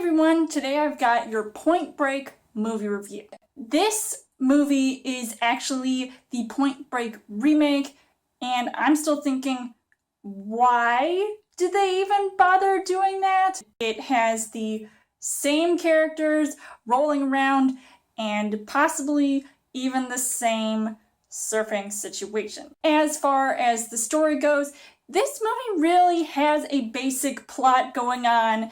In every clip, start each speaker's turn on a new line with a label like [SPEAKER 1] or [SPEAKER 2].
[SPEAKER 1] everyone, today I've got your Point Break movie review. This movie is actually the Point Break remake, and I'm still thinking, why did they even bother doing that? It has the same characters rolling around and possibly even the same surfing situation. As far as the story goes, this movie really has a basic plot going on,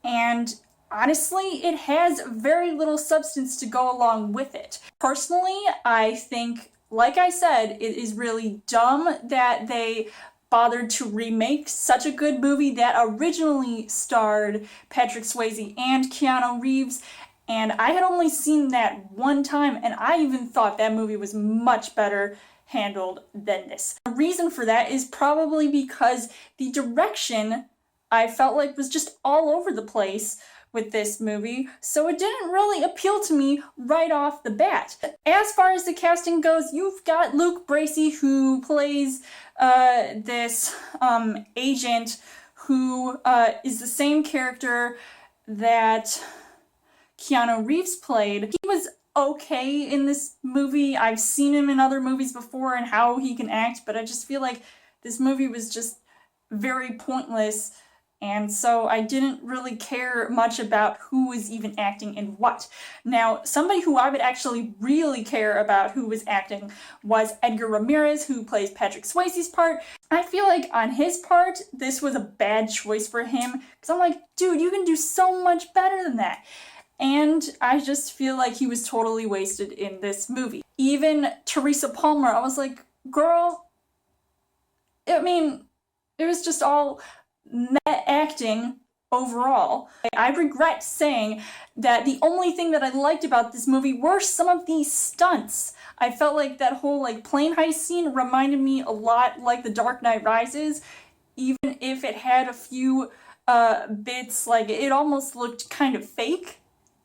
[SPEAKER 1] and honestly, it has very little substance to go along with it. Personally, I think, like I said, it is really dumb that they bothered to remake such a good movie that originally starred Patrick Swayze and Keanu Reeves, and I had only seen that one time, and I even thought that movie was much better handled than this. The reason for that is probably because the direction I felt like was just all over the place with this movie, so it didn't really appeal to me right off the bat. As far as the casting goes, you've got Luke Bracey, who plays this agent who is the same character that Keanu Reeves played. He was okay in this movie. I've seen him in other movies before and how he can act, but I just feel like this movie was just very pointless, and so I didn't really care much about who was even acting in what. Now, somebody who I would actually really care about who was acting was Edgar Ramirez, who plays Patrick Swayze's part. I feel like on his part, this was a bad choice for him, because I'm like, dude, you can do so much better than that. And I just feel like he was totally wasted in this movie. Even Teresa Palmer, I was like, girl, I mean, it was just all net acting overall. I regret saying that the only thing that I liked about this movie were some of these stunts. I felt like that whole plane heist scene reminded me a lot like The Dark Knight Rises, even if it had a few bits, it almost looked kind of fake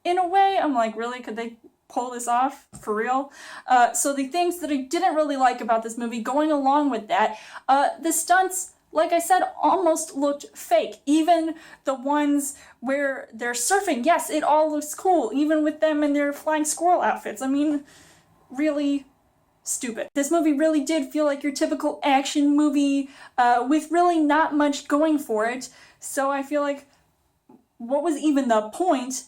[SPEAKER 1] in a way. I'm like, really? Could they pull this off? For real? So the things that I didn't really like about this movie, going along with that, the stunts, like I said, almost looked fake. Even the ones where they're surfing, yes, it all looks cool, even with them in their flying squirrel outfits. I mean, really stupid. This movie really did feel like your typical action movie with really not much going for it. So I feel like, what was even the point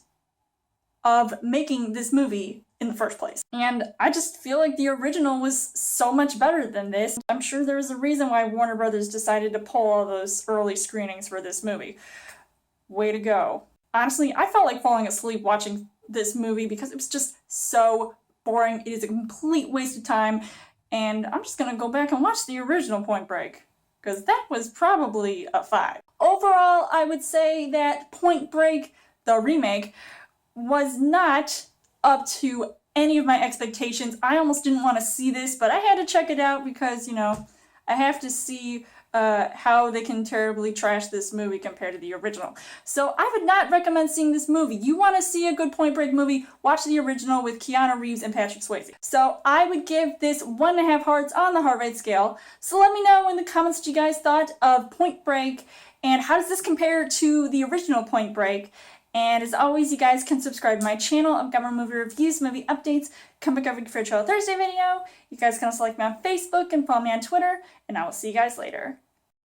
[SPEAKER 1] of making this movie in the first place? And I just feel like the original was so much better than this. I'm sure there's a reason why Warner Brothers decided to pull all those early screenings for this movie. Way to go. Honestly, I felt like falling asleep watching this movie because it was just so boring. It is a complete waste of time, and I'm just gonna go back and watch the original Point Break, because that was probably a 5. Overall, I would say that Point Break, the remake, was not up to any of my expectations. I almost didn't want to see this, but I had to check it out because, I have to see how they can terribly trash this movie compared to the original. So I would not recommend seeing this movie. You want to see a good Point Break movie, watch the original with Keanu Reeves and Patrick Swayze. So I would give this 1.5 hearts on the heart rate scale. So let me know in the comments what you guys thought of Point Break, and how does this compare to the original Point Break. And as always, you guys can subscribe to my channel. I've got more movie reviews, movie updates, come back every Fair Trial Thursday video. You guys can also like me on Facebook and follow me on Twitter, and I will see you guys later.